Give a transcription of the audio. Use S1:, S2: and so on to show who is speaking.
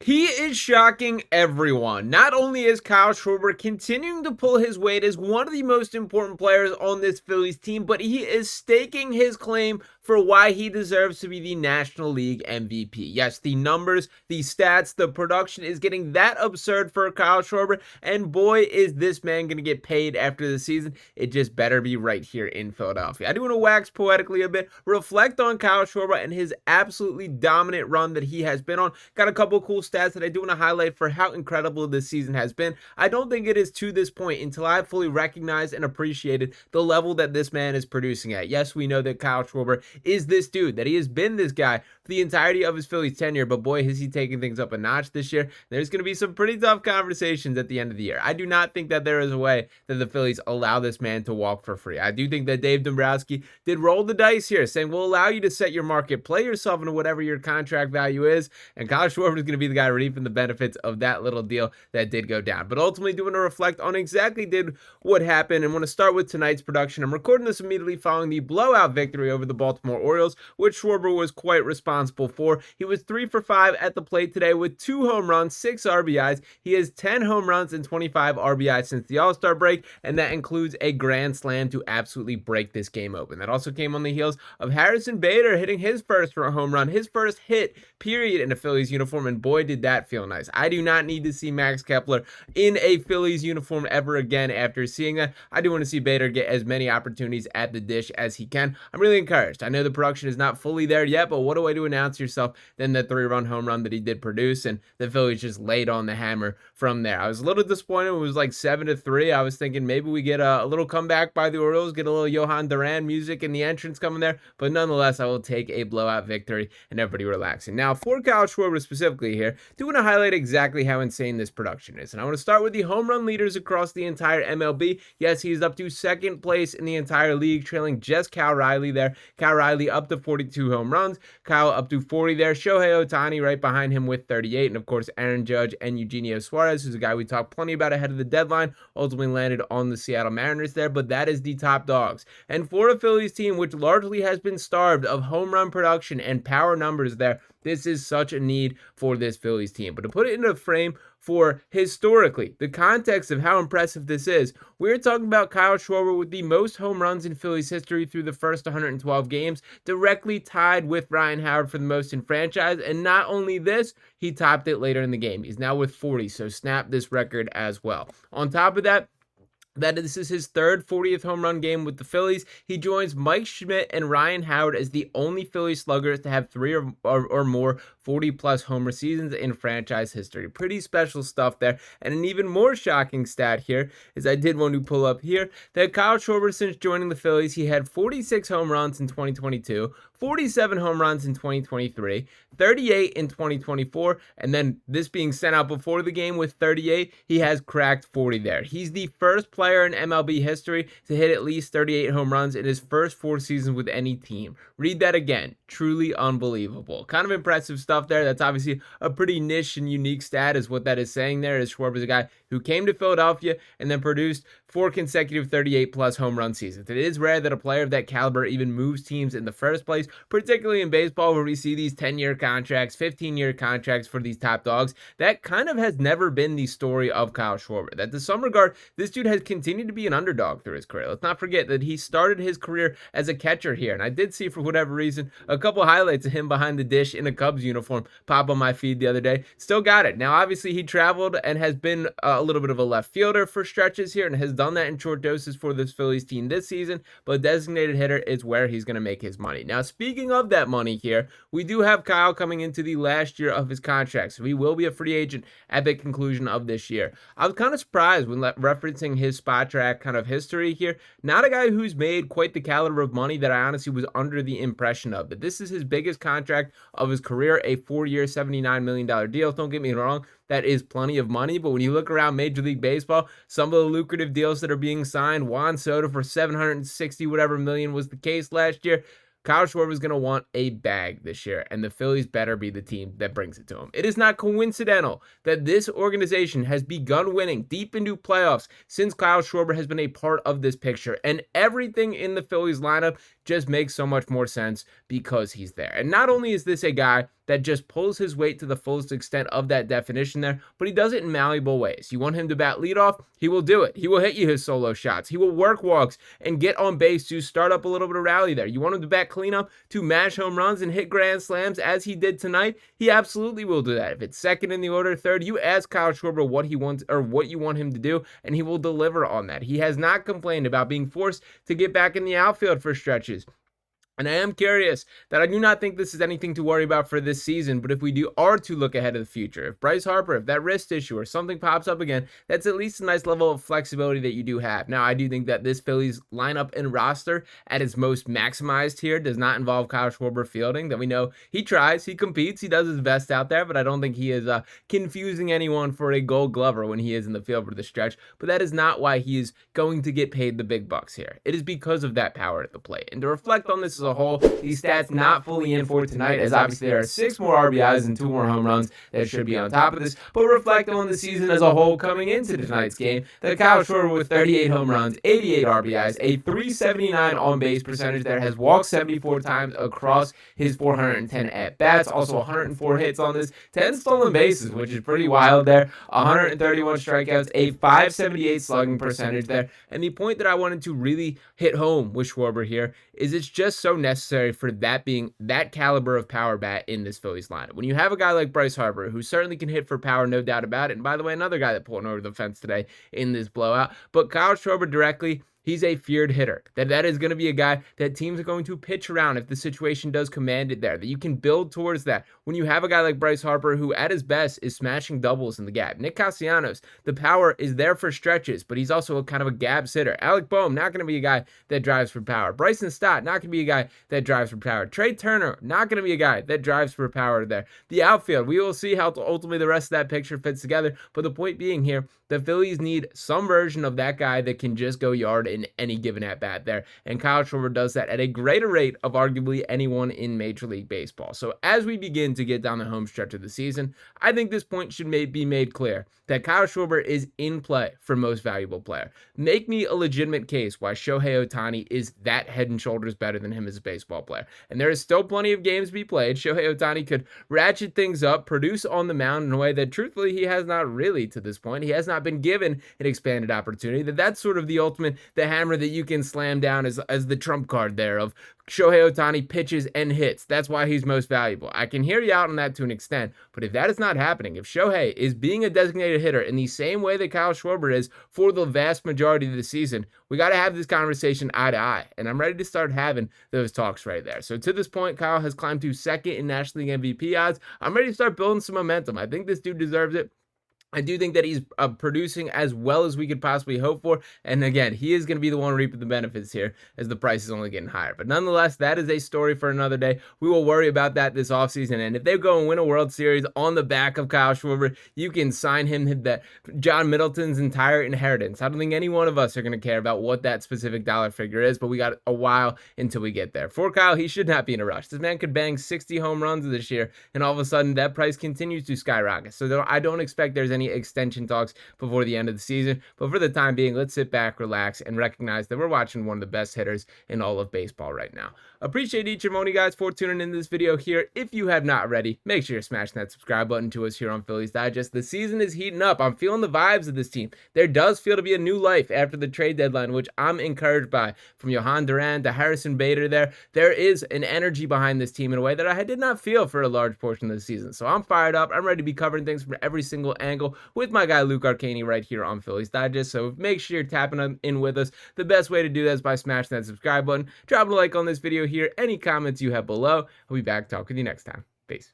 S1: He is shocking everyone. Not only is Kyle Schwarber continuing to pull his weight as one of the most important players on this Phillies team, but he is staking his claim for why he deserves to be the National League MVP. Yes, the numbers, the stats, the production is getting that absurd for Kyle Schwarber, and boy, is this man going to get paid after the season. It just better be right here in Philadelphia. I do want to wax poetically a bit, reflect on Kyle Schwarber and his absolutely dominant run that he has been on. Got a couple cool stats that I do want to highlight for how incredible this season has been. I don't think it is to this point until I fully recognized and appreciated the level that this man is producing at. Yes, we know that Kyle Schwarber is this dude, that he has been this guy for the entirety of his Phillies tenure, but boy, has he taken things up a notch this year. There's going to be some pretty tough conversations at the end of the year. I do not think that there is a way that the Phillies allow this man to walk for free. I do think that Dave Dombrowski did roll the dice here, saying we'll allow you to set your market, play yourself into whatever your contract value is, and Kyle Schwarber is going to be the guy reaping the benefits of that little deal that did go down. But ultimately, do want to reflect on exactly what happened, and want to start with tonight's production. I'm recording this immediately following the blowout victory over the Baltimore Orioles, which Schwarber was quite responsible for. He was 3 for 5 at the plate today with 2 home runs, 6 RBIs. He has 10 home runs and 25 RBIs since the All-Star break, and that includes a grand slam to absolutely break this game open. That also came on the heels of Harrison Bader hitting his first home run, his first hit, period, in a Phillies uniform, and boy, did that feel nice. I do not need to see Max Kepler in a Phillies uniform ever again after seeing that. I do want to see Bader get as many opportunities at the dish as he can. I'm really encouraged. I know the production is not fully there yet, but what a way to announce yourself than the 3-run home run that he did produce, and the Phillies just laid on the hammer from there. I was a little disappointed. It was like 7-3. I was thinking maybe we get a little comeback by the Orioles, get a little Johan Duran music in the entrance coming there, but nonetheless, I will take a blowout victory and everybody relaxing. Now, for Kyle Schwarber specifically here, I do want to highlight exactly how insane this production is, and I want to start with the home run leaders across the entire MLB. Yes, he's up to second place in the entire league, trailing just Cal Riley there. Cal Riley up to 42 home runs, Kyle up to 40 there, Shohei Ohtani right behind him with 38, and of course Aaron Judge and Eugenio Suarez, who's a guy we talked plenty about ahead of the deadline, ultimately landed on the Seattle Mariners there, but that is the top dogs. And for a Phillies team which largely has been starved of home run production and power numbers there, this is such a need for this Phillies team. But to put it in a frame for historically, the context of how impressive this is, we're talking about Kyle Schwarber with the most home runs in Phillies history through the first 112 games, directly tied with Ryan Howard for the most in franchise. And not only this, he topped it later in the game. He's now with 40, so snap this record as well. On top of that, this is his third 40th home run game with the Phillies. He joins Mike Schmidt and Ryan Howard as the only Phillies sluggers to have 3 or more 40-plus homer seasons in franchise history. Pretty special stuff there. And an even more shocking stat here is I did want to pull up here that Kyle Schwarber, since joining the Phillies, he had 46 home runs in 2022, 47 home runs in 2023, 38 in 2024, and then this being sent out before the game with 38, he has cracked 40 there. He's the first player in MLB history to hit at least 38 home runs in his first 4 seasons with any team. Read that again. Truly unbelievable. Kind of impressive stuff there. That's obviously a pretty niche and unique stat is what that is saying there, is Schwarber's a guy who came to Philadelphia and then produced 4 consecutive 38-plus home run seasons. It is rare that a player of that caliber even moves teams in the first place, particularly in baseball where we see these 10-year contracts, 15-year contracts for these top dogs. That kind of has never been the story of Kyle Schwarber. That to some regard, this dude has continued to be an underdog through his career. Let's not forget that he started his career as a catcher here, and I did see, for whatever reason, a couple highlights of him behind the dish in a Cubs uniform pop on my feed the other day. Still got it. Now, obviously, he traveled and has been a little bit of a left fielder for stretches here and has done that in short doses for this Phillies team this season, but designated hitter is where he's going to make his money. Now, speaking of that money here, we do have Kyle coming into the last year of his contract, so he will be a free agent at the conclusion of this year. I was kind of surprised when referencing his spot track kind of history here. Not a guy who's made quite the caliber of money that I honestly was under the impression of, but this is his biggest contract of his career, a 4-year, $79 million deal. Don't get me wrong, that is plenty of money, but when you look around Major League Baseball, some of the lucrative deals that are being signed, Juan Soto for 760 whatever million was the case last year, Kyle Schwarber is going to want a bag this year, and the Phillies better be the team that brings it to him. It is not coincidental that this organization has begun winning deep into playoffs since Kyle Schwarber has been a part of this picture, and everything in the Phillies lineup just makes so much more sense because he's there. And not only is this a guy that just pulls his weight to the fullest extent of that definition there, but he does it in malleable ways. You want him to bat leadoff, he will do it. He will hit you his solo shots. He will work walks and get on base to start up a little bit of rally there. You want him to bat cleanup, to mash home runs and hit grand slams as he did tonight, he absolutely will do that. If it's second in the order, third, you ask Kyle Schwarber what he wants or what you want him to do, and he will deliver on that. He has not complained about being forced to get back in the outfield for stretches. And I am curious that I do not think this is anything to worry about for this season, but if we are to look ahead of the future, if Bryce Harper, if that wrist issue or something pops up again, that's at least a nice level of flexibility that you do have. Now, I do think that this Phillies lineup and roster at its most maximized here does not involve Kyle Schwarber fielding, that we know he tries, he competes, he does his best out there, but I don't think he is confusing anyone for a Gold Glover when he is in the field for the stretch, but that is not why he is going to get paid the big bucks here. It is because of that power at the plate. And to reflect on this as a whole, these stats not fully in for tonight, as obviously there are 6 more RBIs and 2 more home runs that should be on top of this, but reflect on the season as a whole coming into tonight's game, that Kyle Schwarber with 38 home runs, 88 RBIs, a .379 on-base percentage there, has walked 74 times across his 410 at-bats, also 104 hits on this, 10 stolen bases, which is pretty wild there, 131 strikeouts, a .578 slugging percentage there, and the point that I wanted to really hit home with Schwarber here is it's just so necessary for that being that caliber of power bat in this Phillies lineup. When you have a guy like Bryce Harper, who certainly can hit for power, no doubt about it, and by the way, another guy that pulled over the fence today in this blowout, but Kyle Schwarber directly, he's a feared hitter. That is going to be a guy that teams are going to pitch around if the situation does command it there, that you can build towards that. When you have a guy like Bryce Harper, who at his best is smashing doubles in the gap. Nick Castellanos, the power is there for stretches, but he's also a kind of a gap hitter. Alec Boehm, not going to be a guy that drives for power. Bryson Stott, not going to be a guy that drives for power. Trey Turner, not going to be a guy that drives for power there. The outfield, we will see how ultimately the rest of that picture fits together, but the point being here, the Phillies need some version of that guy that can just go yard in any given at-bat there, and Kyle Schwarber does that at a greater rate of arguably anyone in Major League Baseball. So as we begin to get down the home stretch of the season, I think this point should be made clear that Kyle Schwarber is in play for most valuable player. Make me a legitimate case why Shohei Ohtani is that head and shoulders better than him as a baseball player. And there is still plenty of games to be played. Shohei Ohtani could ratchet things up, produce on the mound in a way that truthfully he has not really to this point. He has not been given an expanded opportunity. That's sort of the ultimate, the hammer that you can slam down as the trump card there of Shohei Ohtani pitches and hits. That's why he's most valuable. I can hear you out on that to an extent, but if that is not happening, if Shohei is being a designated hitter in the same way that Kyle Schwarber is for the vast majority of the season, we got to have this conversation eye to eye, and I'm ready to start having those talks right there. So to this point, Kyle has climbed to second in National League MVP odds. I'm ready to start building some momentum. I think this dude deserves it. I do think that he's producing as well as we could possibly hope for. And again, he is going to be the one reaping the benefits here as the price is only getting higher. But nonetheless, that is a story for another day. We will worry about that this offseason. And if they go and win a World Series on the back of Kyle Schwarber, you can sign him that John Middleton's entire inheritance. I don't think any one of us are going to care about what that specific dollar figure is, but we got a while until we get there. For Kyle, he should not be in a rush. This man could bang 60 home runs this year, and all of a sudden that price continues to skyrocket. So I don't expect there's any extension talks before the end of the season, but for the time being, let's sit back, relax, and recognize that we're watching one of the best hitters in all of baseball right now. Appreciate each and every guys for tuning in this video here. If you have not already, make sure you're smashing that subscribe button to us here on Phillies Digest. The season is heating up. I'm feeling the vibes of this team. There does feel to be a new life after the trade deadline, which I'm encouraged by. From Johan Duran to Harrison Bader there is an energy behind this team in a way that I did not feel for a large portion of the season. So I'm fired up. I'm ready to be covering things from every single angle with my guy Luke Arcani right here on Phillies Digest. So make sure you're tapping in with us. The best way to do that is by smashing that subscribe button, dropping a like on this video here, any comments you have below. I'll be back. Talk with you next time. Peace.